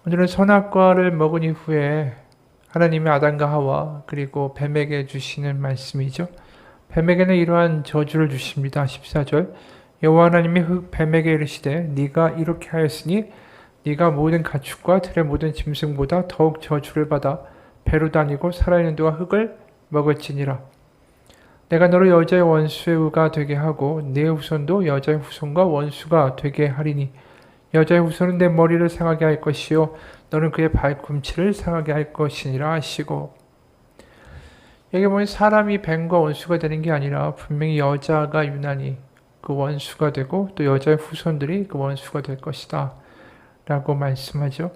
오늘은 선악과를 먹은 이후에 하나님이 아담과 하와 그리고 뱀에게 주시는 말씀이죠. 뱀에게는 이러한 저주를 주십니다. 14절 여호와 하나님이 뱀에게 이르시되 네가 이렇게 하였으니 네가 모든 가축과 들의 모든 짐승보다 더욱 저주를 받아 배로 다니고 살아있는 동안 흙을 먹을지니라. 내가 너를 여자의 원수가 되게 하고 네 후손도 여자의 후손과 원수가 되게 하리니 여자의 후손은 내 머리를 상하게 할 것이요 너는 그의 발꿈치를 상하게 할 것이니라 하시고, 여기 보면 사람이 뱀과 원수가 되는 게 아니라 분명히 여자가 유난히 그 원수가 되고 또 여자의 후손들이 그 원수가 될 것이다 라고 말씀하죠.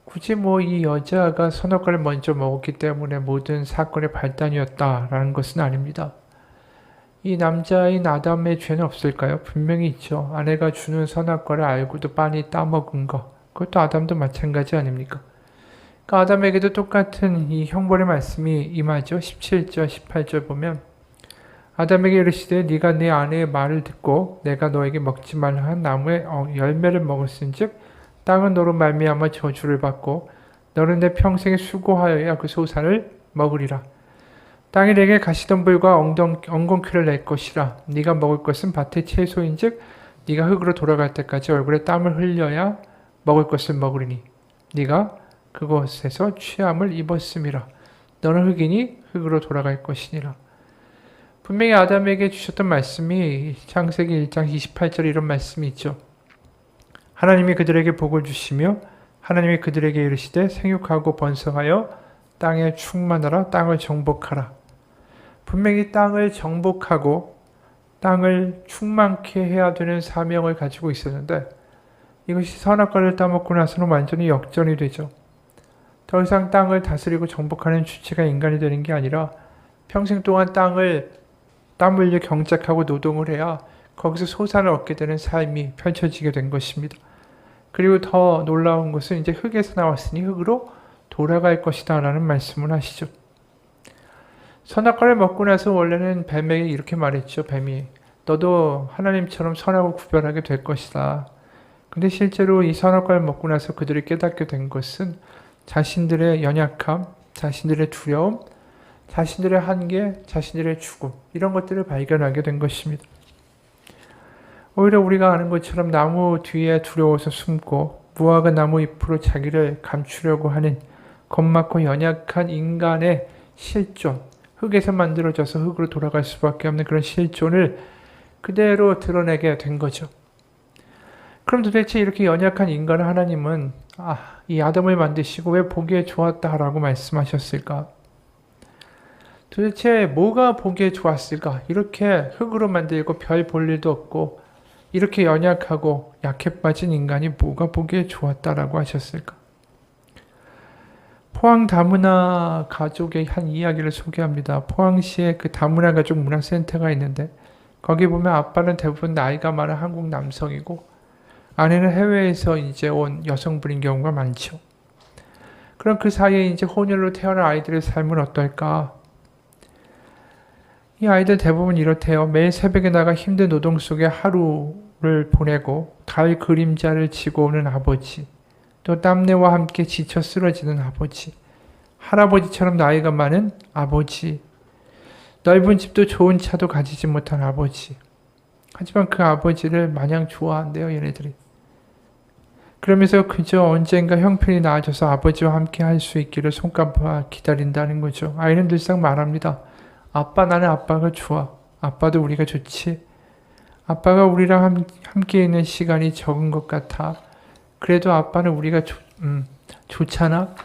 굳이 이 여자가 선악과를 먼저 먹었기 때문에 모든 사건의 발단이었다라는 것은 아닙니다. 이 남자인 아담의 죄는 없을까요? 분명히 있죠. 아내가 주는 선악과를 알고도 빤히 따먹은 것. 그것도 아담도 마찬가지 아닙니까? 그러니까 아담에게도 똑같은 이 형벌의 말씀이 임하죠. 17절, 18절 보면 아담에게 이르시되 네가 네 아내의 말을 듣고 내가 너에게 먹지 말라 한 나무의 열매를 먹을진즉 땅은 너로 말미암아 저주를 받고 너는 내 평생에 수고하여야 그 소산을 먹으리라. 땅이 내게 가시덤불과 엉겅퀴를 낼 것이라. 네가 먹을 것은 밭의 채소인즉 네가 흙으로 돌아갈 때까지 얼굴에 땀을 흘려야 먹을 것을 먹으리니 네가 그곳에서 취함을 입었음이라. 너는 흙이니 흙으로 돌아갈 것이니라. 분명히 아담에게 주셨던 말씀이 창세기 1장 28절에 이런 말씀이 있죠. 하나님이 그들에게 복을 주시며 하나님이 그들에게 이르시되 생육하고 번성하여 땅에 충만하라. 땅을 정복하라. 분명히 땅을 정복하고 땅을 충만케 해야 되는 사명을 가지고 있었는데 이것이 선악과를 따먹고 나서는 완전히 역전이 되죠. 더 이상 땅을 다스리고 정복하는 주체가 인간이 되는 게 아니라 평생 동안 땅을 땀 흘려 경작하고 노동을 해야 거기서 소산을 얻게 되는 삶이 펼쳐지게 된 것입니다. 그리고 더 놀라운 것은 이제 흙에서 나왔으니 흙으로 돌아갈 것이다 라는 말씀을 하시죠. 선악과를 먹고 나서 원래는 뱀에게 이렇게 말했죠. 뱀이 너도 하나님처럼 선하고 구별하게 될 것이다. 근데 실제로 이 선악과를 먹고 나서 그들이 깨닫게 된 것은 자신들의 연약함, 자신들의 두려움, 자신들의 한계, 자신들의 죽음 이런 것들을 발견하게 된 것입니다. 오히려 우리가 아는 것처럼 나무 뒤에 두려워서 숨고 무화과 나무 잎으로 자기를 감추려고 하는 겁많고 연약한 인간의 실존, 흙에서 만들어져서 흙으로 돌아갈 수밖에 없는 그런 실존을 그대로 드러내게 된 거죠. 그럼 도대체 이렇게 연약한 인간을 하나님은 이 아담을 만드시고 왜 보기에 좋았다라고 말씀하셨을까? 도대체 뭐가 보기에 좋았을까? 이렇게 흙으로 만들고 별 볼 일도 없고 이렇게 연약하고 약해 빠진 인간이 뭐가 보기에 좋았다라고 하셨을까? 포항 다문화 가족의 한 이야기를 소개합니다. 포항시에 그 다문화 가족 문화센터가 있는데 거기 보면 아빠는 대부분 나이가 많은 한국 남성이고 아내는 해외에서 이제 온 여성분인 경우가 많죠. 그럼 그 사이에 이제 혼혈로 태어난 아이들의 삶은 어떨까? 이 아이들 대부분 이렇대요. 매일 새벽에 나가 힘든 노동 속에 하루를 보내고 달 그림자를 지고 오는 아버지, 또 땀내와 함께 지쳐 쓰러지는 아버지, 할아버지처럼 나이가 많은 아버지, 넓은 집도 좋은 차도 가지지 못한 아버지. 하지만 그 아버지를 마냥 좋아한대요, 얘네들이. 그러면서 그저 언젠가 형편이 나아져서 아버지와 함께 할 수 있기를 손꼽아 기다린다는 거죠. 아이는 늘상 말합니다. 아빠, 나는 아빠가 좋아. 아빠도 우리가 좋지. 아빠가 우리랑 함께 있는 시간이 적은 것 같아. 그래도 아빠는 우리가 좋잖아.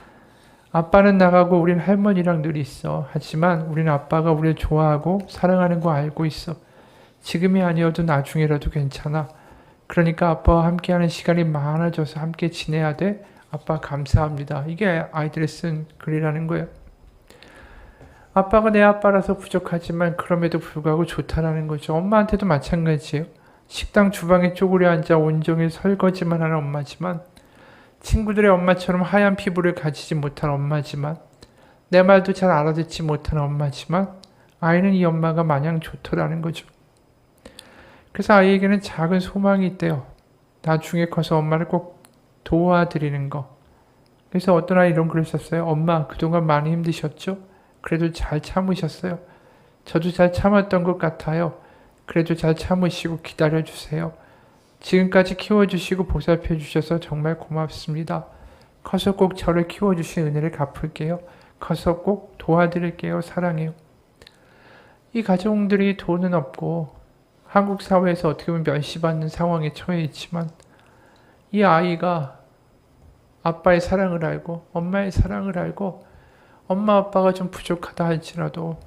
아빠는 나가고 우린 할머니랑 늘 있어. 하지만 우리는 아빠가 우리를 좋아하고 사랑하는 거 알고 있어. 지금이 아니어도 나중에라도 괜찮아. 그러니까 아빠와 함께하는 시간이 많아져서 함께 지내야 돼. 아빠 감사합니다. 이게 아이들이 쓴 글이라는 거예요. 아빠가 내 아빠라서 부족하지만 그럼에도 불구하고 좋다라는 거죠. 엄마한테도 마찬가지예요. 식당 주방에 쪼그려 앉아 온종일 설거지만 하는 엄마지만 친구들의 엄마처럼 하얀 피부를 가지지 못한 엄마지만 내 말도 잘 알아듣지 못하는 엄마지만 아이는 이 엄마가 마냥 좋더라는 거죠. 그래서 아이에게는 작은 소망이 있대요. 나중에 커서 엄마를 꼭 도와드리는 거. 그래서 어떤 아이 이런 글을 썼어요. 엄마, 그동안 많이 힘드셨죠? 그래도 잘 참으셨어요. 저도 잘 참았던 것 같아요. 그래도 잘 참으시고 기다려주세요. 지금까지 키워주시고 보살펴주셔서 정말 고맙습니다. 커서 꼭 저를 키워주신 은혜를 갚을게요. 커서 꼭 도와드릴게요. 사랑해요. 이 가정들이 돈은 없고 한국 사회에서 어떻게 보면 멸시받는 상황에 처해 있지만 이 아이가 아빠의 사랑을 알고 엄마의 사랑을 알고 엄마 아빠가 좀 부족하다 할지라도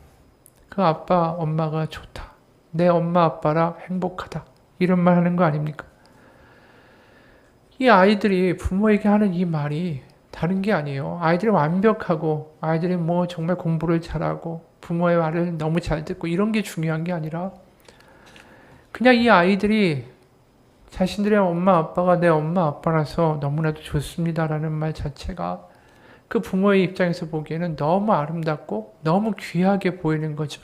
그 아빠 엄마가 좋다. 내 엄마 아빠라 행복하다. 이런 말 하는 거 아닙니까? 이 아이들이 부모에게 하는 이 말이 다른 게 아니에요. 아이들이 완벽하고 아이들이 뭐 정말 공부를 잘하고 부모의 말을 너무 잘 듣고 이런 게 중요한 게 아니라 그냥 이 아이들이 자신들의 엄마 아빠가 내 엄마 아빠라서 너무나도 좋습니다라는 말 자체가 그 부모의 입장에서 보기에는 너무 아름답고 너무 귀하게 보이는 거죠.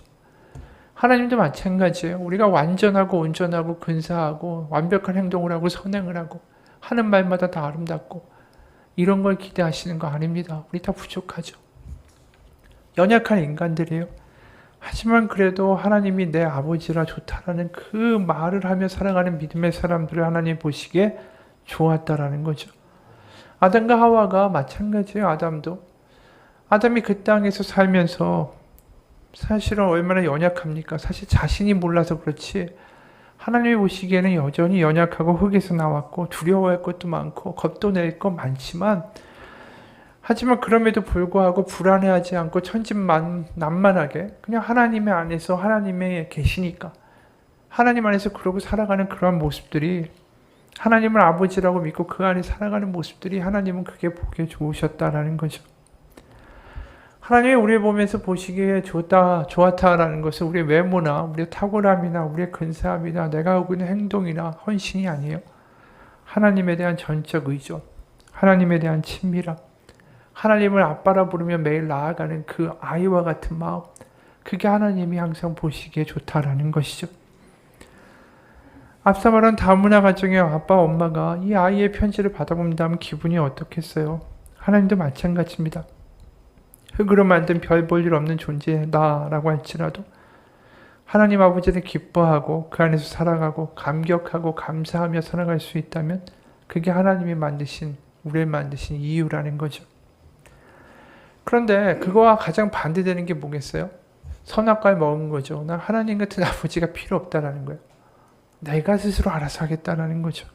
하나님도 마찬가지예요. 우리가 완전하고 온전하고 근사하고 완벽한 행동을 하고 선행을 하고 하는 말마다 다 아름답고 이런 걸 기대하시는 거 아닙니다. 우리 다 부족하죠. 연약한 인간들이에요. 하지만 그래도 하나님이 내 아버지라 좋다라는 그 말을 하며 살아가는 믿음의 사람들을 하나님 보시기에 좋았다라는 거죠. 아담과 하와가 마찬가지예요. 아담이 그 땅에서 살면서 사실은 얼마나 연약합니까? 사실 자신이 몰라서 그렇지 하나님이 보시기에는 여전히 연약하고 흙에서 나왔고 두려워할 것도 많고 겁도 낼 것 많지만 하지만 그럼에도 불구하고 불안해하지 않고 천진난만하게 그냥 하나님의 안에서 하나님의 계시니까 하나님 안에서 그러고 살아가는 그러한 모습들이 하나님을 아버지라고 믿고 그 안에 살아가는 모습들이 하나님은 그게 보기에 좋으셨다라는 거죠. 하나님이 우리를 보면서 보시기에 좋았다라는 것은 우리의 외모나 우리의 탁월함이나 우리의 근사함이나 내가 하고 있는 행동이나 헌신이 아니에요. 하나님에 대한 전적 의존, 하나님에 대한 친밀함, 하나님을 아빠라 부르며 매일 나아가는 그 아이와 같은 마음, 그게 하나님이 항상 보시기에 좋다라는 것이죠. 앞서 말한 다문화 가정의 아빠, 엄마가 이 아이의 편지를 받아본다면 기분이 어떻겠어요? 하나님도 마찬가지입니다. 흙으로 만든 별 볼 일 없는 존재다라고 할지라도 하나님 아버지를 기뻐하고 그 안에서 살아가고 감격하고 감사하며 살아갈 수 있다면 그게 하나님이 우리를 만드신 이유라는 거죠. 그런데 그거와 가장 반대되는 게 뭐겠어요? 선악과를 먹은 거죠. 난 하나님 같은 아버지가 필요 없다라는 거예요. 내가 스스로 알아서 하겠다라는 거죠.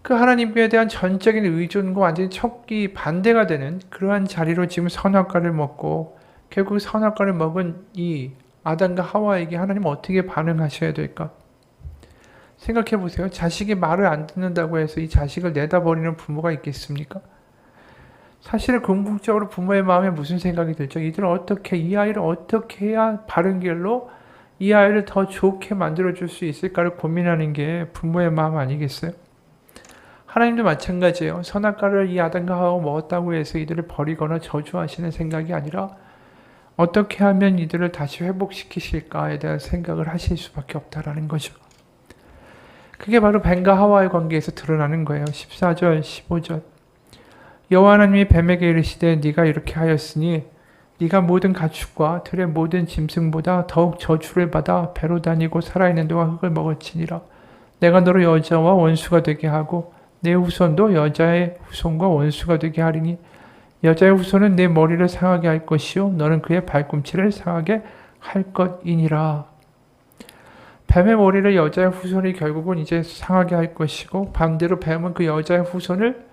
그 하나님께 대한 전적인 의존과 완전히 척기 반대가 되는 그러한 자리로 지금 선악과를 먹고 결국 선악과를 먹은 이 아담과 하와에게 하나님 어떻게 반응하셔야 될까? 생각해 보세요. 자식이 말을 안 듣는다고 해서 이 자식을 내다버리는 부모가 있겠습니까? 사실 궁극적으로 부모의 마음에 무슨 생각이 들죠? 이 아이를 어떻게 해야 바른 길로 이 아이를 더 좋게 만들어줄 수 있을까를 고민하는 게 부모의 마음 아니겠어요? 하나님도 마찬가지예요. 선악과를 이 아담과 하와가 먹었다고 해서 이들을 버리거나 저주하시는 생각이 아니라 어떻게 하면 이들을 다시 회복시키실까에 대한 생각을 하실 수밖에 없다라는 거죠. 그게 바로 뱀과 하와의 관계에서 드러나는 거예요. 14절, 15절. 여호와 하나님이 뱀에게 이르시되 네가 이렇게 하였으니 네가 모든 가축과 들의 모든 짐승보다 더욱 저주를 받아 배로 다니고 살아있는 동안 흙을 먹을지니라. 내가 너를 여자와 원수가 되게 하고 내 후손도 여자의 후손과 원수가 되게 하리니 여자의 후손은 내 머리를 상하게 할 것이요 너는 그의 발꿈치를 상하게 할 것이니라. 뱀의 머리를 여자의 후손이 결국은 이제 상하게 할 것이고 반대로 뱀은 그 여자의 후손을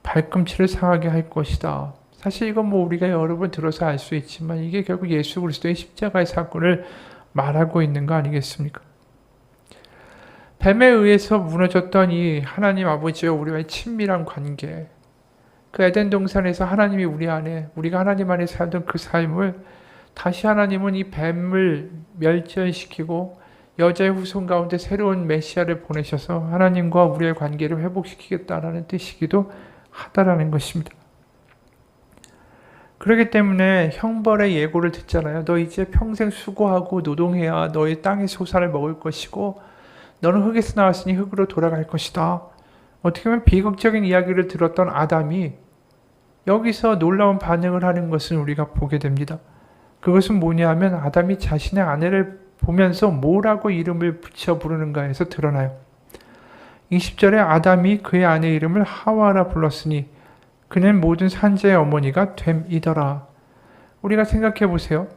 발꿈치를 상하게 할 것이다. 사실 이건 우리가 여러 번 들어서 알 수 있지만 이게 결국 예수 그리스도의 십자가의 사건을 말하고 있는 거 아니겠습니까? 뱀에 의해서 무너졌던 이 하나님 아버지와 우리와의 친밀한 관계, 그 에덴 동산에서 하나님이 우리가 하나님 안에 살던 그 삶을 다시 하나님은 이 뱀을 멸절시키고 여자의 후손 가운데 새로운 메시아를 보내셔서 하나님과 우리의 관계를 회복시키겠다라는 뜻이기도 하다라는 것입니다. 그렇기 때문에 형벌의 예고를 듣잖아요. 너 이제 평생 수고하고 노동해야 너의 땅의 소산을 먹을 것이고 너는 흙에서 나왔으니 흙으로 돌아갈 것이다. 어떻게 보면 비극적인 이야기를 들었던 아담이 여기서 놀라운 반응을 하는 것을 우리가 보게 됩니다. 그것은 뭐냐 하면 아담이 자신의 아내를 보면서 뭐라고 이름을 붙여 부르는가 해서 드러나요. 20절에 아담이 그의 아내 이름을 하와라 불렀으니 그는 모든 산자의 어머니가 됨이더라. 우리가 생각해 보세요.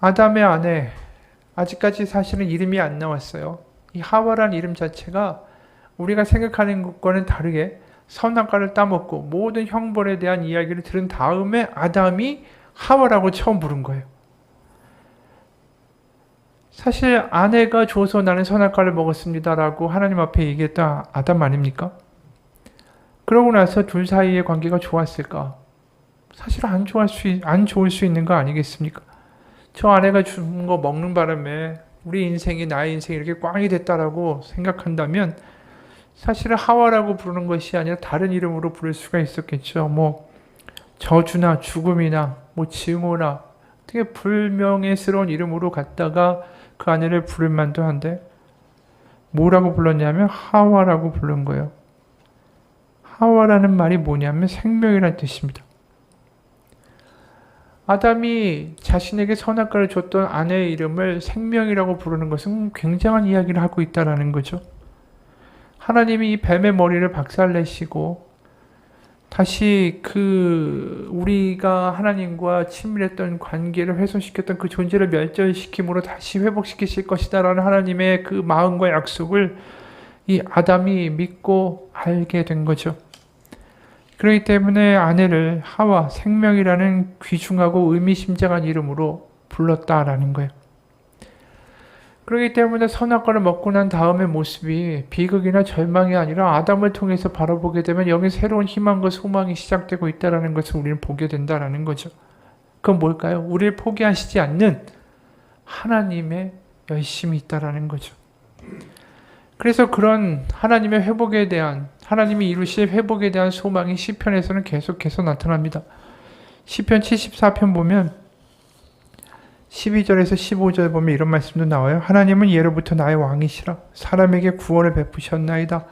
아담의 아내, 아직까지 사실은 이름이 안 나왔어요. 이 하와란 이름 자체가 우리가 생각하는 것과는 다르게 선악과를 따먹고 모든 형벌에 대한 이야기를 들은 다음에 아담이 하와라고 처음 부른 거예요. 사실 아내가 줘서 나는 선악과를 먹었습니다라고 하나님 앞에 얘기했던 아담 아닙니까? 그러고 나서 둘 사이의 관계가 좋았을까? 사실 안 좋을 수 있는 거 아니겠습니까? 저 아내가 준 거 먹는 바람에 우리 인생이 나의 인생이 이렇게 꽝이 됐다라고 생각한다면 사실은 하와라고 부르는 것이 아니라 다른 이름으로 부를 수가 있었겠죠. 뭐 저주나 죽음이나 뭐 증오나 되게 불명예스러운 이름으로 갖다가 그 아내를 부를 만도 한데 뭐라고 불렀냐면 하와라고 부른 거예요. 하와라는 말이 뭐냐면 생명이라는 뜻입니다. 아담이 자신에게 선악과를 줬던 아내의 이름을 생명이라고 부르는 것은 굉장한 이야기를 하고 있다는 거죠. 하나님이 이 뱀의 머리를 박살내시고 다시 우리가 하나님과 친밀했던 관계를 훼손시켰던 그 존재를 멸절시킴으로 다시 회복시키실 것이다라는 하나님의 그 마음과 약속을 이 아담이 믿고 알게 된 거죠. 그렇기 때문에 아내를 하와, 생명이라는 귀중하고 의미심장한 이름으로 불렀다라는 거예요. 그렇기 때문에 선악과를 먹고 난 다음의 모습이 비극이나 절망이 아니라 아담을 통해서 바라보게 되면 여기 새로운 희망과 소망이 시작되고 있다는 것을 우리는 보게 된다는 거죠. 그건 뭘까요? 우리를 포기하시지 않는 하나님의 열심이 있다는 거죠. 그래서 그런 하나님의 회복에 대한, 하나님이 이루실 회복에 대한 소망이 시편에서는 계속해서 나타납니다. 시편 74편 보면 12절에서 15절 보면 이런 말씀도 나와요. 하나님은 예로부터 나의 왕이시라. 사람에게 구원을 베푸셨나이다.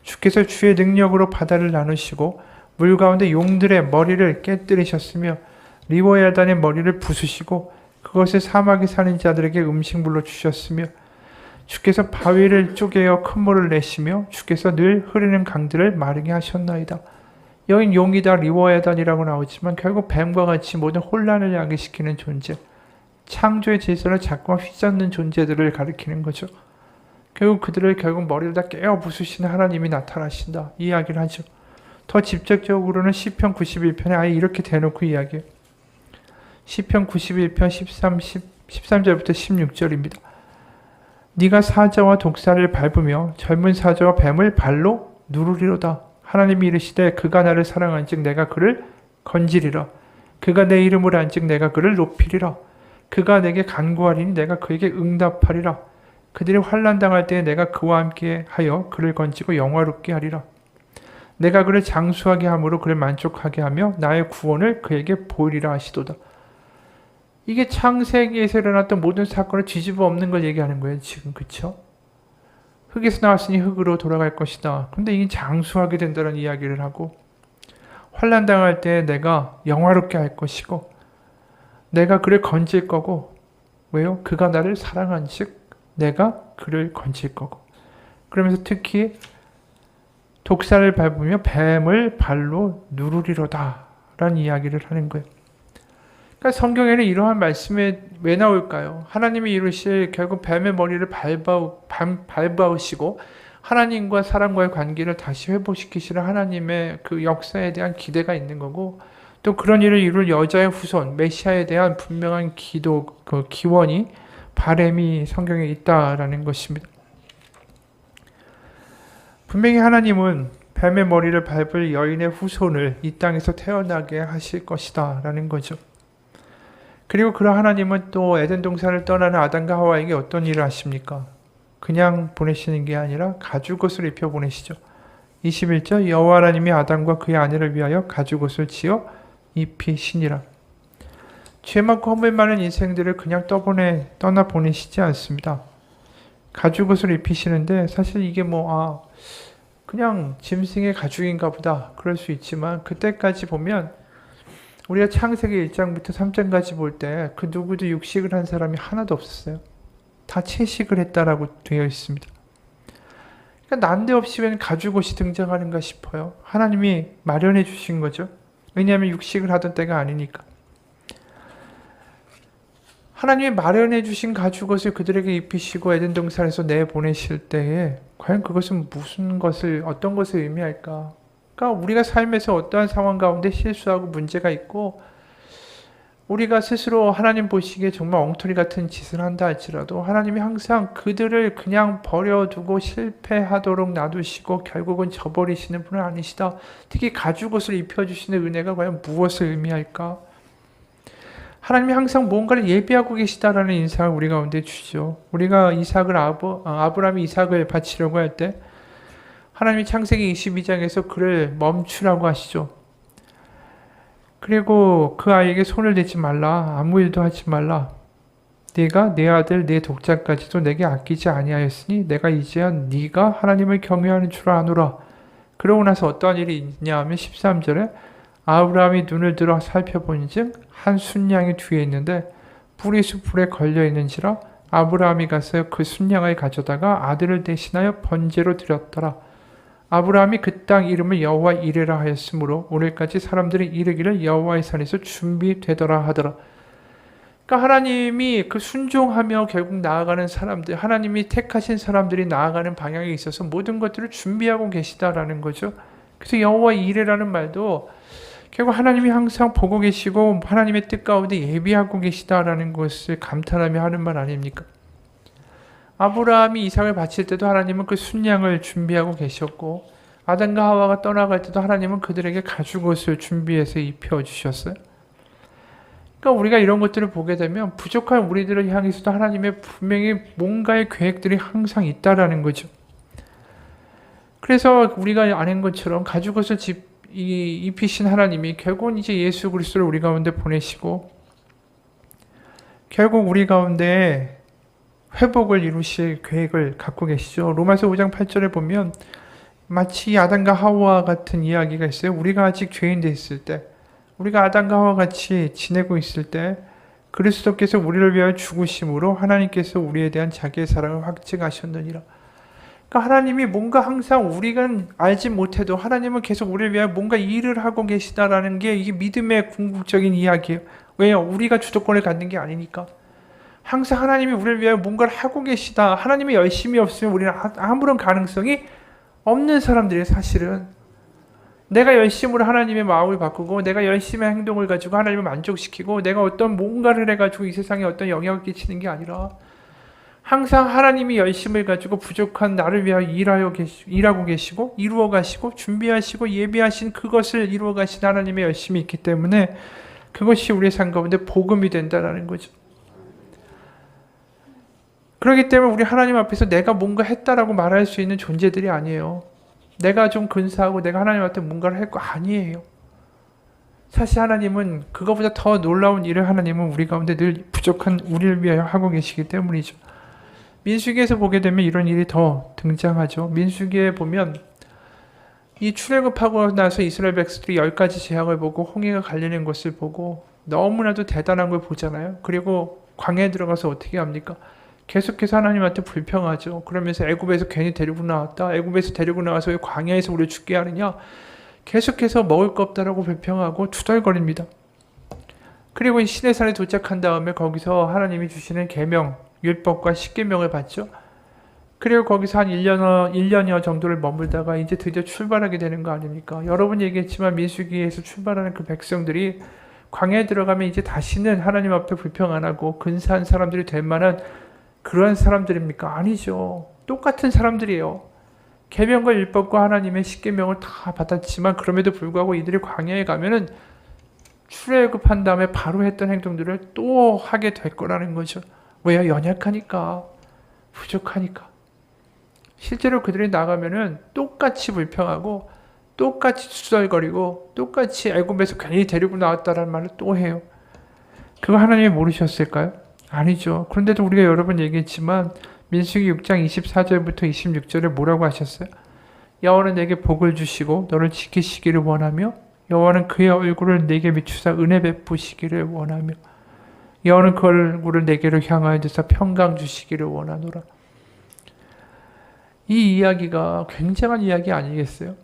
주께서 주의 능력으로 바다를 나누시고 물 가운데 용들의 머리를 깨뜨리셨으며 리워야단의 머리를 부수시고 그것을 사막에 사는 자들에게 음식물로 주셨으며 주께서 바위를 쪼개어 큰 물을 내시며 주께서 늘 흐르는 강들을 마르게 하셨나이다. 여긴 용이다 리워야단이라고 나오지만 결국 뱀과 같이 모든 혼란을 야기시키는 존재, 창조의 질서를 자꾸만 휘젓는 존재들을 가리키는 거죠. 결국 그들을 머리를 다 깨어 부수시는 하나님이 나타나신다. 이 이야기를 하죠. 더 직접적으로는 시편 91편에 아예 이렇게 대놓고 이야기해요. 시편 91편 13절부터 16절입니다. 네가 사자와 독사를 밟으며 젊은 사자와 뱀을 발로 누르리로다. 하나님이 이르시되 그가 나를 사랑한즉 내가 그를 건지리라. 그가 내 이름을 안즉 내가 그를 높이리라. 그가 내게 간구하리니 내가 그에게 응답하리라. 그들이 환난당할 때에 내가 그와 함께 하여 그를 건지고 영화롭게 하리라. 내가 그를 장수하게 함으로 그를 만족하게 하며 나의 구원을 그에게 보이리라 하시도다. 이게 창세기에서 일어났던 모든 사건을 뒤집어 엎는 걸 얘기하는 거예요. 지금 그쵸? 흙에서 나왔으니 흙으로 돌아갈 것이다. 근데 이게 장수하게 된다는 이야기를 하고 환난당할 때 내가 영화롭게 할 것이고 내가 그를 건질 거고 왜요? 그가 나를 사랑한 즉 내가 그를 건질 거고 그러면서 특히 독사를 밟으며 뱀을 발로 누르리로다 라는 이야기를 하는 거예요. 그러니까 성경에는 이러한 말씀이 왜 나올까요? 하나님이 이루실 결국 뱀의 머리를 밟아오시고 하나님과 사람과의 관계를 다시 회복시키시는 하나님의 그 역사에 대한 기대가 있는 거고 또 그런 일을 이룰 여자의 후손, 메시아에 대한 분명한 기원이, 바램이 성경에 있다라는 것입니다. 분명히 하나님은 뱀의 머리를 밟을 여인의 후손을 이 땅에서 태어나게 하실 것이다 라는 거죠. 그리고 그런 하나님은 또 에덴 동산을 떠나는 아담과 하와에게 어떤 일을 하십니까? 그냥 보내시는 게 아니라 가죽옷을 입혀 보내시죠. 21절 여호와 하나님이 아담과 그의 아내를 위하여 가죽옷을 지어 입히시니라. 죄 많고 허물 많은 인생들을 그냥 떠나 보내시지 않습니다. 가죽옷을 입히시는데 사실 이게 그냥 짐승의 가죽인가 보다 그럴 수 있지만 그때까지 보면 우리가 창세기 1장부터 3장까지 볼 때 그 누구도 육식을 한 사람이 하나도 없었어요. 다 채식을 했다라고 되어 있습니다. 그러니까 난데없이 웬 가죽옷이 등장하는가 싶어요. 하나님이 마련해 주신 거죠. 왜냐하면 육식을 하던 때가 아니니까. 하나님이 마련해 주신 가죽옷을 그들에게 입히시고 에덴 동산에서 내보내실 때에 과연 그것은 어떤 것을 의미할까? 그러니까 우리가 삶에서 어떠한 상황 가운데 실수하고 문제가 있고 우리가 스스로 하나님 보시기에 정말 엉터리 같은 짓을 한다 할지라도 하나님이 항상 그들을 그냥 버려두고 실패하도록 놔두시고 결국은 저버리시는 분은 아니시다. 특히 가죽옷을 입혀주시는 은혜가 과연 무엇을 의미할까? 하나님이 항상 뭔가를 예비하고 계시다라는 인상을 우리 가운데 주죠. 우리가 아브라함이 이삭을 바치려고 할 때 하나님이 창세기 22장에서 그를 멈추라고 하시죠. 그리고 그 아이에게 손을 대지 말라. 아무 일도 하지 말라. 네가 내 아들 내 독자까지도 내게 아끼지 아니하였으니 내가 이제야 네가 하나님을 경외하는 줄 아노라. 그러고 나서 어떠한 일이 있냐 하면 13절에 아브라함이 눈을 들어 살펴보니즉 한 순양이 뒤에 있는데 뿔이 숯불에 걸려 있는지라 아브라함이 가서 그 순양을 가져다가 아들을 대신하여 번제로 드렸더라. 아브라함이 그 땅 이름을 여호와 이레라 하였으므로 오늘까지 사람들이 이르기를 여호와의 산에서 준비되더라 하더라. 그러니까 하나님이 그 순종하며 결국 나아가는 사람들, 하나님이 택하신 사람들이 나아가는 방향에 있어서 모든 것들을 준비하고 계시다라는 거죠. 그래서 여호와 이레라는 말도 결국 하나님이 항상 보고 계시고 하나님의 뜻 가운데 예비하고 계시다라는 것을 감탄하며 하는 말 아닙니까? 아브라함이 이삭을 바칠 때도 하나님은 그 순양을 준비하고 계셨고 아담과 하와가 떠나갈 때도 하나님은 그들에게 가죽옷을 준비해서 입혀주셨어요. 그러니까 우리가 이런 것들을 보게 되면 부족한 우리들을 향해서도 하나님의 분명히 뭔가의 계획들이 항상 있다라는 거죠. 그래서 우리가 아는 것처럼 가죽옷을 입히신 하나님이 결국은 이제 예수 그리스도를 우리 가운데 보내시고 결국 우리 가운데 회복을 이루실 계획을 갖고 계시죠. 로마서 5장 8절에 보면 마치 아담과 하와 같은 이야기가 있어요. 우리가 아직 죄인 됐을 때, 우리가 아담과 하와 같이 지내고 있을 때 그리스도께서 우리를 위하여 죽으심으로 하나님께서 우리에 대한 자기의 사랑을 확증하셨느니라. 그러니까 하나님이 뭔가 항상 우리가 알지 못해도 하나님은 계속 우리를 위하여 뭔가 일을 하고 계시다라는 게 이게 믿음의 궁극적인 이야기예요. 왜요? 우리가 주도권을 갖는 게 아니니까. 항상 하나님이 우리를 위하여 뭔가를 하고 계시다. 하나님의 열심이 없으면 우리는 아무런 가능성이 없는 사람들이에요, 사실은. 내가 열심으로 하나님의 마음을 바꾸고 내가 열심히 행동을 가지고 하나님을 만족시키고 내가 어떤 뭔가를 해가지고 이 세상에 어떤 영향을 끼치는 게 아니라 항상 하나님이 열심을 가지고 부족한 나를 위하여 일하고 계시고 이루어 가시고 준비하시고 예비하신 그것을 이루어 가신 하나님의 열심이 있기 때문에 그것이 우리의 삶 가운데 복음이 된다는 거죠. 그렇기 때문에 우리 하나님 앞에서 내가 뭔가 했다라고 말할 수 있는 존재들이 아니에요. 내가 좀 근사하고 내가 하나님 앞에 뭔가를 했고 아니에요. 사실 하나님은 그거보다 더 놀라운 일을 하나님은 우리 가운데 늘 부족한 우리를 위하여 하고 계시기 때문이죠. 민수기에서 보게 되면 이런 일이 더 등장하죠. 민수기에 보면 이 출애굽하고 나서 이스라엘 백성들이 10가지 재앙을 보고 홍해가 갈리는 것을 보고 너무나도 대단한 걸 보잖아요. 그리고 광야에 들어가서 어떻게 합니까? 계속해서 하나님한테 불평하죠. 그러면서 애굽에서 괜히 데리고 나왔다. 애굽에서 데리고 나와서 왜 광야에서 우리를 죽게 하느냐. 계속해서 먹을 거 없다라고 불평하고 투덜거립니다. 그리고 이 시내산에 도착한 다음에 거기서 하나님이 주시는 계명, 율법과 십계명을 받죠. 그리고 거기서 한 1년여 정도를 머물다가 이제 드디어 출발하게 되는 거 아닙니까? 여러분 얘기했지만 민수기에서 출발하는 그 백성들이 광야에 들어가면 이제 다시는 하나님 앞에 불평 안 하고 근사한 사람들이 될 만한 그러한 사람들입니까? 아니죠. 똑같은 사람들이에요. 계명과 율법과 하나님의 십계명을 다 받았지만 그럼에도 불구하고 이들이 광야에 가면은 출애굽한 다음에 바로 했던 행동들을 또 하게 될 거라는 거죠. 왜요? 연약하니까, 부족하니까. 실제로 그들이 나가면은 똑같이 불평하고 똑같이 투덜거리고 똑같이 애굽에서 괜히 데리고 나왔다라는 말을 또 해요. 그거 하나님이 모르셨을까요? 아니죠. 그런데도 우리가 여러 번 얘기했지만 민수기 6장 24절부터 26절에 뭐라고 하셨어요? 여호와는 내게 복을 주시고 너를 지키시기를 원하며 여호와는 그의 얼굴을 내게 비추사 은혜 베푸시기를 원하며 여호와는 그 얼굴을 내게로 향하여 드사 평강 주시기를 원하노라. 이 이야기가 굉장한 이야기 아니겠어요?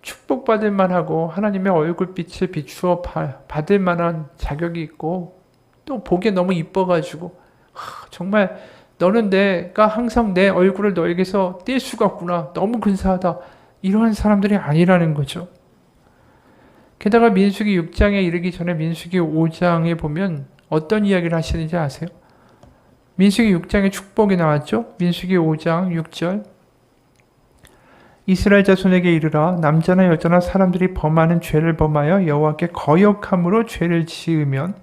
축복받을 만하고 하나님의 얼굴빛을 비추어 받을 만한 자격이 있고 또 보기에 너무 이뻐가지고 정말 너는 내가 항상 내 얼굴을 너에게서 뗄 수가 없구나. 너무 근사하다. 이러한 사람들이 아니라는 거죠. 게다가 민수기 6장에 이르기 전에 민수기 5장에 보면 어떤 이야기를 하시는지 아세요? 민수기 6장에 축복이 나왔죠? 민수기 5장 6절 이스라엘 자손에게 이르라 남자나 여자나 사람들이 범하는 죄를 범하여 여호와께 거역함으로 죄를 지으면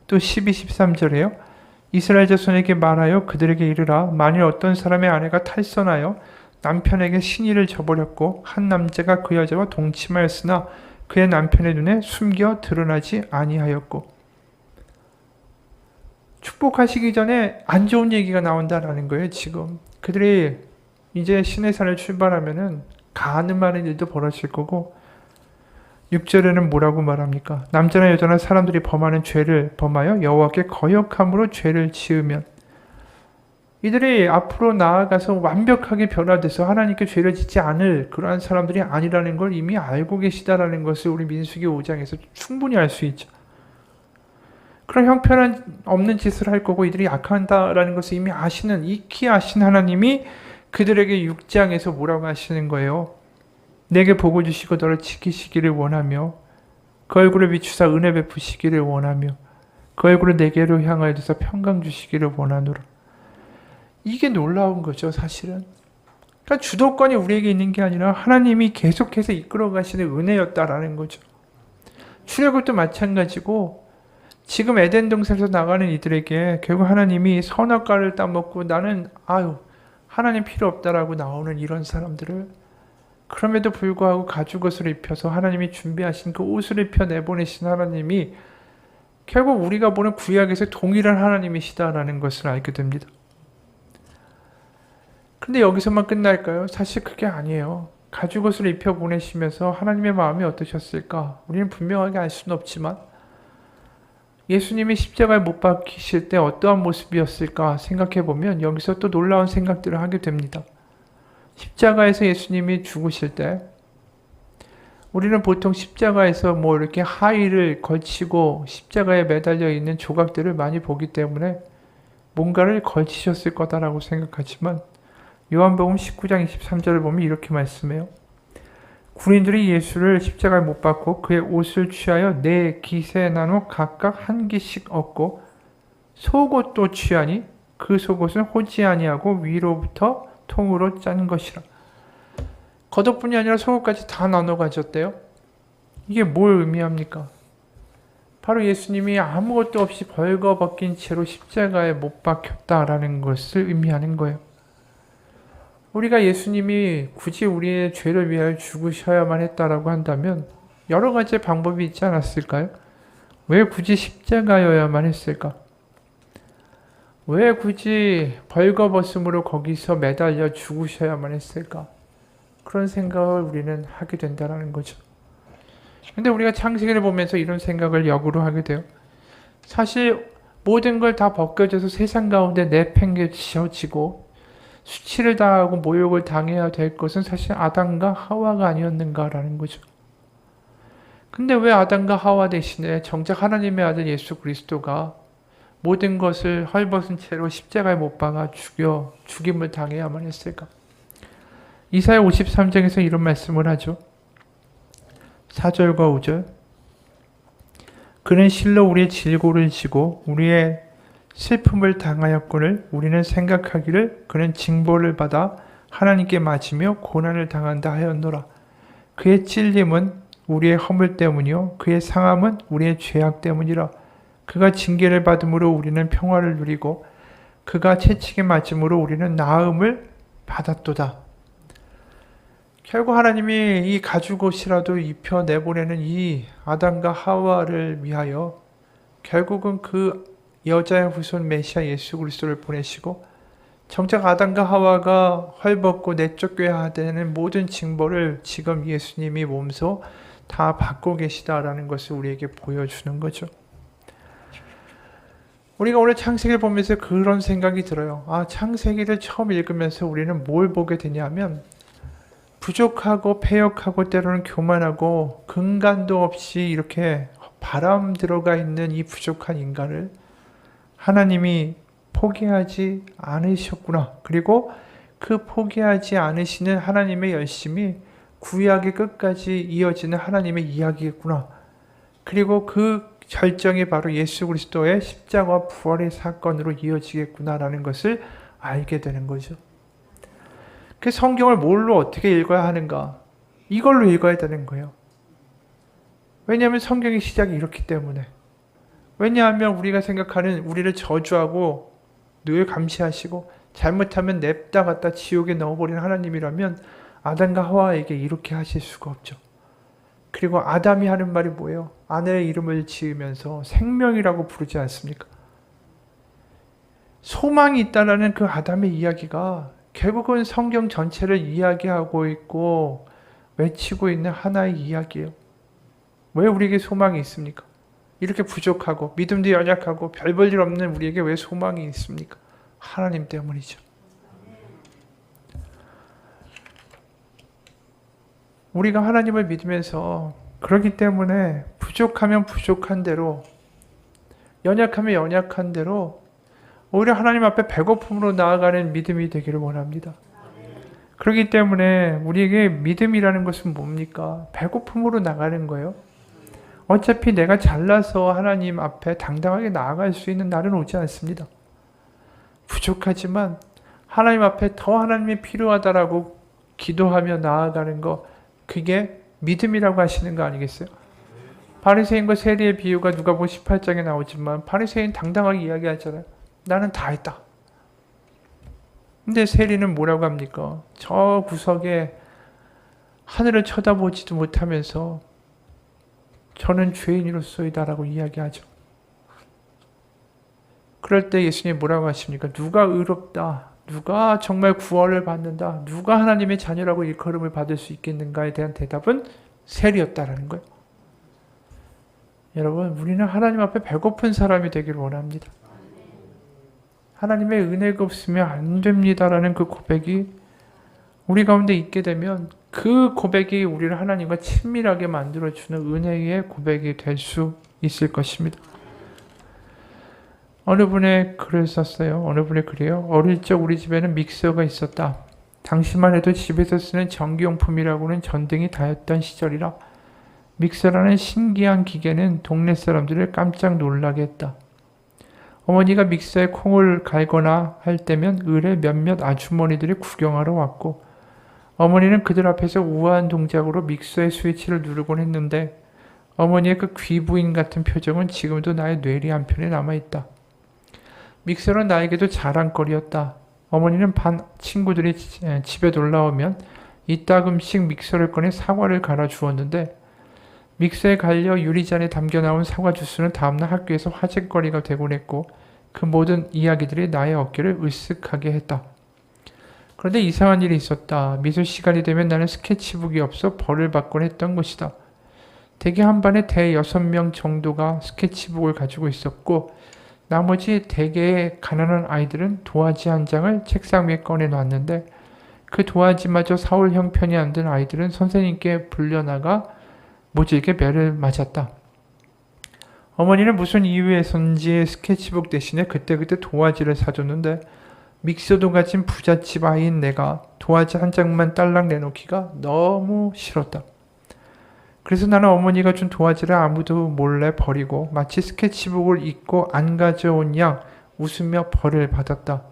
또 12, 13절에요. 이스라엘 자손에게 말하여 그들에게 이르라 만일 어떤 사람의 아내가 탈선하여 남편에게 신의를 저버렸고 한 남자가 그 여자와 동침하였으나 그의 남편의 눈에 숨겨 드러나지 아니하였고 축복하시기 전에 안 좋은 얘기가 나온다라는 거예요. 지금 그들이 이제 시내산을 출발하면은 가늠하는 일도 벌어질 거고 6절에는 뭐라고 말합니까? 남자나 여자나 사람들이 범하는 죄를 범하여 여호와께 거역함으로 죄를 지으면 이들이 앞으로 나아가서 완벽하게 변화돼서 하나님께 죄를 짓지 않을 그러한 사람들이 아니라는 걸 이미 알고 계시다라는 것을 우리 민수기 5장에서 충분히 알 수 있죠. 그런 형편은 없는 짓을 할 거고 이들이 약한다라는 것을 이미 아시는 익히 아신 하나님이 그들에게 6장에서 뭐라고 하시는 거예요? 내게 복을 주시고 너를 지키시기를 원하며 그 얼굴을 비추사 은혜 베푸시기를 원하며 그 얼굴을 내게로 향하여 두사 평강 주시기를 원하노라. 이게 놀라운 거죠, 사실은. 그러니까 주도권이 우리에게 있는 게 아니라 하나님이 계속해서 이끌어 가시는 은혜였다라는 거죠. 출애굽도 마찬가지고 지금 에덴 동산에서 나가는 이들에게 결국 하나님이 선악과를 따먹고 나는 하나님 필요 없다라고 나오는 이런 사람들을 그럼에도 불구하고 가죽옷을 입혀서 하나님이 준비하신 그 옷을 입혀 내보내신 하나님이 결국 우리가 보는 구약에서 동일한 하나님이시다라는 것을 알게 됩니다. 근데 여기서만 끝날까요? 사실 그게 아니에요. 가죽옷을 입혀 보내시면서 하나님의 마음이 어떠셨을까? 우리는 분명하게 알 수는 없지만 예수님이 십자가에 못 박히실 때 어떠한 모습이었을까 생각해보면 여기서 또 놀라운 생각들을 하게 됩니다. 십자가에서 예수님이 죽으실 때 우리는 보통 십자가에서 이렇게 하의를 걸치고 십자가에 매달려 있는 조각들을 많이 보기 때문에 뭔가를 걸치셨을 거다라고 생각하지만 요한복음 19장 23절을 보면 이렇게 말씀해요. 군인들이 예수를 십자가에 못 박고 그의 옷을 취하여 네 깃에 나눠 각각 한 깃씩 얻고 속옷도 취하니 그 속옷은 호지 아니하고 위로부터 통으로 짠 것이라. 겉옷뿐이 아니라 속옷까지 다 나눠 가졌대요. 이게 뭘 의미합니까? 바로 예수님이 아무것도 없이 벌거벗긴 채로 십자가에 못 박혔다라는 것을 의미하는 거예요. 우리가 예수님이 굳이 우리의 죄를 위하여 죽으셔야만 했다라고 한다면 여러 가지 방법이 있지 않았을까요? 왜 굳이 십자가여야만 했을까? 왜 굳이 벌거벗음으로 거기서 매달려 죽으셔야만 했을까? 그런 생각을 우리는 하게 된다는 거죠. 근데 우리가 창세기를 보면서 이런 생각을 역으로 하게 돼요. 사실 모든 걸 다 벗겨져서 세상 가운데 내팽개쳐지고 수치를 당하고 모욕을 당해야 될 것은 사실 아담과 하와가 아니었는가라는 거죠. 근데 왜 아담과 하와 대신에 정작 하나님의 아들 예수 그리스도가 모든 것을 헐벗은 채로 십자가에 못 박아 죽임을 당해야만 했을까? 이사야 53장에서 이런 말씀을 하죠. 4절과 5절 그는 실로 우리의 질고를 지고 우리의 슬픔을 당하였거늘 우리는 생각하기를 그는 징벌을 받아 하나님께 맞으며 고난을 당한다 하였노라. 그의 찔림은 우리의 허물 때문이요 그의 상함은 우리의 죄악 때문이라. 그가 징계를 받음으로 우리는 평화를 누리고 그가 채찍에 맞음으로 우리는 나음을 받았도다. 결국 하나님이 이 가죽옷이라도 입혀 내보내는 이 아담과 하와를 위하여 결국은 그 여자의 후손 메시아 예수 그리스도를 보내시고 정작 아담과 하와가 헐벗고 내쫓겨야 되는 모든 징벌을 지금 예수님이 몸소 다 받고 계시다라는 것을 우리에게 보여주는 거죠. 우리가 오늘 창세기를 보면서 그런 생각이 들어요. 창세기를 처음 읽으면서 우리는 뭘 보게 되냐면 부족하고 패역하고 때로는 교만하고 근간도 없이 이렇게 바람 들어가 있는 이 부족한 인간을 하나님이 포기하지 않으셨구나. 그리고 그 포기하지 않으시는 하나님의 열심이 구약의 끝까지 이어지는 하나님의 이야기겠구나. 그리고 그 결정이 바로 예수 그리스도의 십자가와 부활의 사건으로 이어지겠구나라는 것을 알게 되는 거죠. 그 성경을 뭘로 어떻게 읽어야 하는가? 이걸로 읽어야 되는 거예요. 왜냐하면 성경의 시작이 이렇기 때문에. 왜냐하면 우리가 생각하는 우리를 저주하고 늘 감시하시고 잘못하면 냅다 갖다 지옥에 넣어버리는 하나님이라면 아담과 하와에게 이렇게 하실 수가 없죠. 그리고 아담이 하는 말이 뭐예요? 아내의 이름을 지으면서 생명이라고 부르지 않습니까? 소망이 있다라는 그 아담의 이야기가 결국은 성경 전체를 이야기하고 있고 외치고 있는 하나의 이야기예요. 왜 우리에게 소망이 있습니까? 이렇게 부족하고 믿음도 연약하고 별 볼 일 없는 우리에게 왜 소망이 있습니까? 하나님 때문이죠. 우리가 하나님을 믿으면서 그렇기 때문에 부족하면 부족한 대로 연약하면 연약한 대로 오히려 하나님 앞에 배고픔으로 나아가는 믿음이 되기를 원합니다. 그렇기 때문에 우리에게 믿음이라는 것은 뭡니까? 배고픔으로 나가는 거예요. 어차피 내가 잘나서 하나님 앞에 당당하게 나아갈 수 있는 날은 오지 않습니다. 부족하지만 하나님 앞에 더 하나님이 필요하다라고 기도하며 나아가는 거, 그게 믿음이라고 하시는 거 아니겠어요? 바리새인과 세리의 비유가 누가복음 18장에 나오지만 바리새인 당당하게 이야기하잖아요. 나는 다 했다. 근데 세리는 뭐라고 합니까? 저 구석에 하늘을 쳐다보지도 못하면서 저는 죄인으로서이다라고 이야기하죠. 그럴 때 예수님이 뭐라고 하십니까? 누가 의롭다, 누가 정말 구원을 받는다, 누가 하나님의 자녀라고 일컬음을 받을 수 있겠는가에 대한 대답은 세리였다라는 거예요. 여러분, 우리는 하나님 앞에 배고픈 사람이 되기를 원합니다. 하나님의 은혜가 없으면 안 됩니다라는 그 고백이 우리 가운데 있게 되면 그 고백이 우리를 하나님과 친밀하게 만들어주는 은혜의 고백이 될 수 있을 것입니다. 어느 분의 글을 썼어요. 어느 분의 글이에요. 어릴 적 우리 집에는 믹서가 있었다. 당시만 해도 집에서 쓰는 전기용품이라고는 전등이 다였던 시절이라 믹서라는 신기한 기계는 동네 사람들을 깜짝 놀라게 했다. 어머니가 믹서에 콩을 갈거나 할 때면 을에 몇몇 아주머니들이 구경하러 왔고 어머니는 그들 앞에서 우아한 동작으로 믹서의 스위치를 누르곤 했는데 어머니의 그 귀부인 같은 표정은 지금도 나의 뇌리 한편에 남아있다. 믹서는 나에게도 자랑거리였다. 어머니는 반 친구들이 집에 놀러오면 이따금씩 믹서를 꺼내 사과를 갈아 주었는데 믹서에 갈려 유리잔에 담겨 나온 사과 주스는 다음날 학교에서 화제거리가 되곤 했고 그 모든 이야기들이 나의 어깨를 으쓱하게 했다. 그런데 이상한 일이 있었다. 미술 시간이 되면 나는 스케치북이 없어 벌을 받곤 했던 것이다. 대개 한 반에 대 6명 정도가 스케치북을 가지고 있었고 나머지 대개의 가난한 아이들은 도화지 한 장을 책상 위에 꺼내놨는데 그 도화지마저 사올 형편이 안 든 아이들은 선생님께 불려나가 모질게 매를 맞았다. 어머니는 무슨 이유에선지 스케치북 대신에 그때그때 도화지를 사줬는데 믹서도 가진 부잣집 아이인 내가 도화지 한 장만 딸랑 내놓기가 너무 싫었다. 그래서 나는 어머니가 준 도화지를 아무도 몰래 버리고 마치 스케치북을 잊고 안 가져온 양 웃으며 벌을 받았다.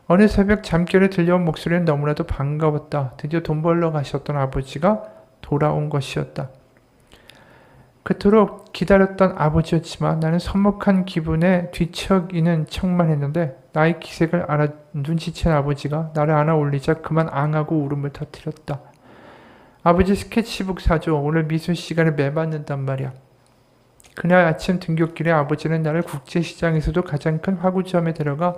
어느 새벽 잠결에 들려온 목소리는 너무나도 반가웠다. 드디어 돈 벌러 가셨던 아버지가 돌아온 것이었다. 그토록 기다렸던 아버지였지만 나는 서먹한 기분에 뒤척이는 척만 했는데 나의 기색을 알아 눈치챈 아버지가 나를 안아 올리자 그만 앙하고 울음을 터뜨렸다. 아버지 스케치북 사줘. 오늘 미술 시간에 매받는단 말이야. 그날 아침 등굣길에 아버지는 나를 국제시장에서도 가장 큰 화구점에 데려가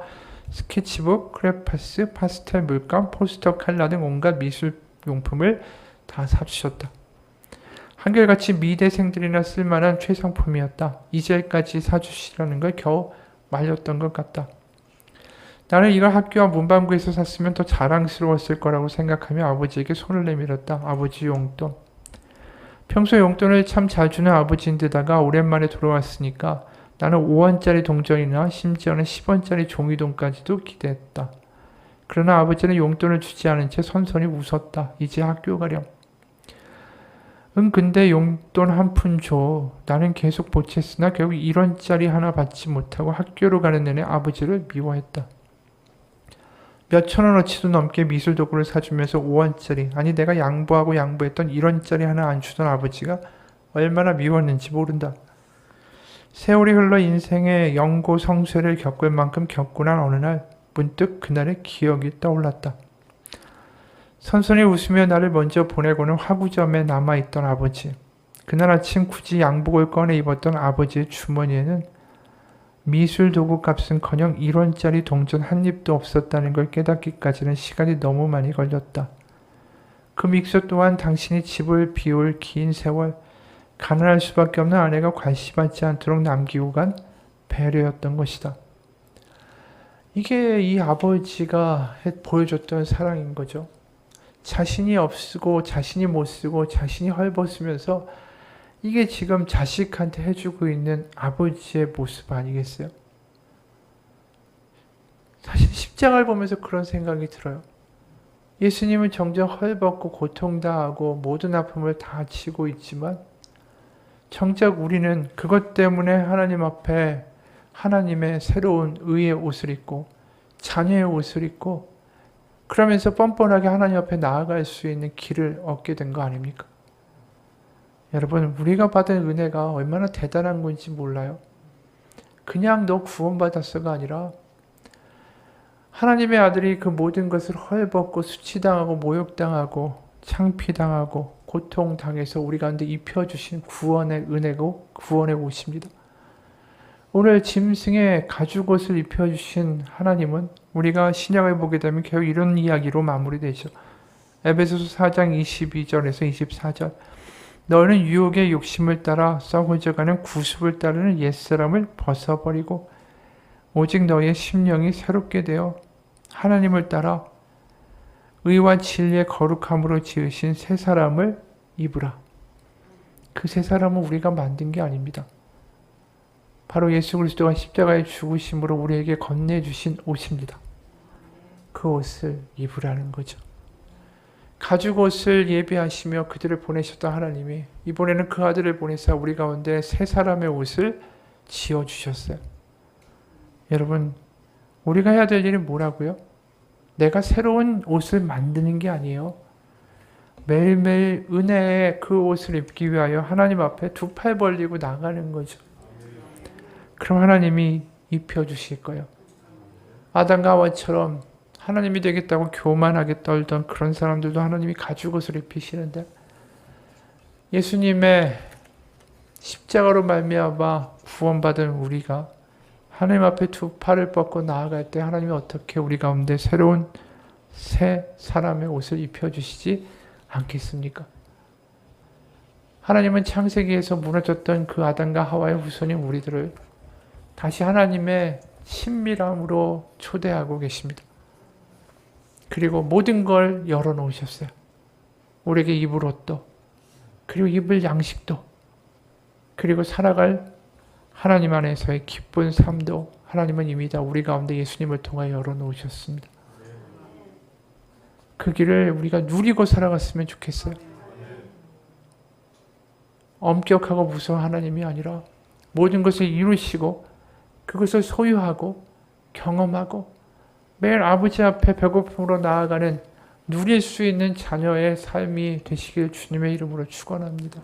스케치북, 크레파스, 파스텔 물감, 포스터, 칼라 등 온갖 미술용품을 다 사주셨다. 한결같이 미대생들이나 쓸만한 최상품이었다. 이젤까지 사주시라는 걸 겨우 말렸던 것 같다. 나는 이걸 학교와 문방구에서 샀으면 더 자랑스러웠을 거라고 생각하며 아버지에게 손을 내밀었다. 아버지 용돈. 평소 용돈을 참 잘 주는 아버지인데다가 오랜만에 돌아왔으니까 나는 5원짜리 동전이나 심지어는 10원짜리 종이돈까지도 기대했다. 그러나 아버지는 용돈을 주지 않은 채 선선히 웃었다. 이제 학교 가렴. 근데 용돈 한 푼 줘. 나는 계속 보챘으나 결국 1원짜리 하나 받지 못하고 학교로 가는 내내 아버지를 미워했다. 몇 천원어치도 넘게 미술 도구를 사주면서 5원짜리, 아니 내가 양보했던 1원짜리 하나 안 주던 아버지가 얼마나 미웠는지 모른다. 세월이 흘러 인생의 영고성쇠를 겪을 만큼 겪고 난 어느 날 문득 그날의 기억이 떠올랐다. 선선히 웃으며 나를 먼저 보내고는 화구점에 남아있던 아버지. 그날 아침 굳이 양복을 꺼내 입었던 아버지의 주머니에는 미술 도구 값은커녕 1원짜리 동전 한 입도 없었다는 걸 깨닫기까지는 시간이 너무 많이 걸렸다. 그 믹서 또한 당신이 집을 비울 긴 세월, 가난할 수밖에 없는 아내가 괄시받지 않도록 남기고 간 배려였던 것이다. 이게 이 아버지가 보여줬던 사랑인 거죠. 자신이 없고 자신이 못 쓰고 자신이 헐벗으면서 이게 지금 자식한테 해주고 있는 아버지의 모습 아니겠어요? 사실 십자가를 보면서 그런 생각이 들어요. 예수님은 정녕 헐벗고 고통당하고 모든 아픔을 다 지고 있지만 정작 우리는 그것 때문에 하나님 앞에 하나님의 새로운 의의 옷을 입고 자녀의 옷을 입고 그러면서 뻔뻔하게 하나님 앞에 나아갈 수 있는 길을 얻게 된 거 아닙니까? 여러분, 우리가 받은 은혜가 얼마나 대단한 건지 몰라요. 그냥 너 구원받았어가 아니라 하나님의 아들이 그 모든 것을 헐벗고 수치당하고 모욕당하고 창피당하고 고통당해서 우리 가운데 입혀주신 구원의 은혜고 구원의 옷입니다. 오늘 짐승의 가죽옷을 입혀주신 하나님은 우리가 신약을 보게 되면 결국 이런 이야기로 마무리되죠. 에베소서 4장 22절에서 24절. 너는 유혹의 욕심을 따라 썩어져가는 구습을 따르는 옛사람을 벗어버리고 오직 너의 심령이 새롭게 되어 하나님을 따라 의와 진리의 거룩함으로 지으신 새 사람을 입으라. 그 새 사람은 우리가 만든 게 아닙니다. 바로 예수 그리스도가 십자가의 죽으심으로 우리에게 건네주신 옷입니다. 그 옷을 입으라는 거죠. 가죽옷을 예비하시며 그들을 보내셨던 하나님이 이번에는 그 아들을 보내사 우리 가운데 새 사람의 옷을 지어주셨어요. 여러분, 우리가 해야 될 일은 뭐라고요? 내가 새로운 옷을 만드는 게 아니에요. 매일매일 은혜의 그 옷을 입기 위하여 하나님 앞에 두 팔 벌리고 나가는 거죠. 그럼 하나님이 입혀주실 거예요. 아담과 하와처럼 하나님이 되겠다고 교만하게 떨던 그런 사람들도 하나님이 가죽옷을 입히시는데 예수님의 십자가로 말미암아 구원받은 우리가 하나님 앞에 두 팔을 뻗고 나아갈 때 하나님이 어떻게 우리 가운데 새로운 새 사람의 옷을 입혀주시지 않겠습니까? 하나님은 창세기에서 무너졌던 그 아담과 하와의 후손인 우리들을 다시 하나님의 친밀함으로 초대하고 계십니다. 그리고 모든 걸 열어놓으셨어요. 우리에게 입을 옷도, 그리고 입을 양식도, 그리고 살아갈 하나님 안에서의 기쁜 삶도 하나님은 이미 다 우리 가운데 예수님을 통하여 열어놓으셨습니다. 그 길을 우리가 누리고 살아갔으면 좋겠어요. 엄격하고 무서운 하나님이 아니라 모든 것을 이루시고 그것을 소유하고 경험하고 매일 아버지 앞에 배고픔으로 나아가는 누릴 수 있는 자녀의 삶이 되시길 주님의 이름으로 축원합니다.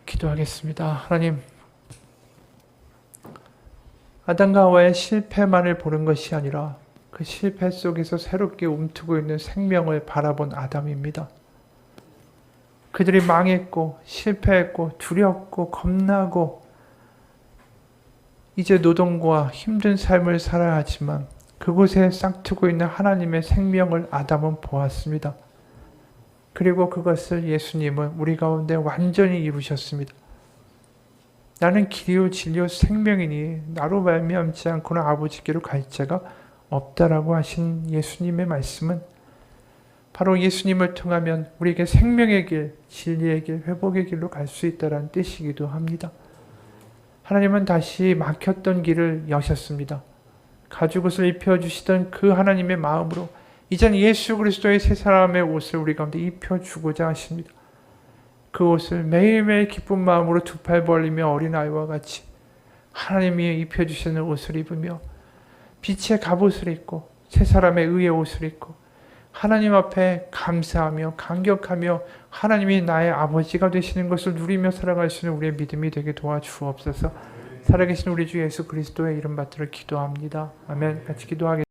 기도하겠습니다. 하나님, 아담과 하와의 실패만을 보는 것이 아니라 그 실패 속에서 새롭게 움트고 있는 생명을 바라본 아담입니다. 그들이 망했고 실패했고 두렵고 겁나고 이제 노동과 힘든 삶을 살아야 하지만 그곳에 싹트고 있는 하나님의 생명을 아담은 보았습니다. 그리고 그것을 예수님은 우리 가운데 완전히 이루셨습니다. 나는 길이요 진리요 생명이니 나로 말미암지 않고는 아버지께로 갈 자가 없다라고 하신 예수님의 말씀은 바로 예수님을 통하면 우리에게 생명의 길, 진리의 길, 회복의 길로 갈 수 있다는 뜻이기도 합니다. 하나님은 다시 막혔던 길을 여셨습니다. 가죽옷을 입혀주시던 그 하나님의 마음으로 이젠 예수 그리스도의 새 사람의 옷을 우리 가운데 입혀주고자 하십니다. 그 옷을 매일매일 기쁜 마음으로 두 팔 벌리며 어린아이와 같이 하나님이 입혀주시는 옷을 입으며 빛의 갑옷을 입고 새 사람의 의의 옷을 입고 하나님 앞에 감사하며 감격하며 하나님이 나의 아버지가 되시는 것을 누리며 살아갈 수 있는 우리의 믿음이 되게 도와주옵소서. 살아계신 우리 주 예수 그리스도의 이름 받들어 기도합니다. 아멘. 같이 기도하겠습니다.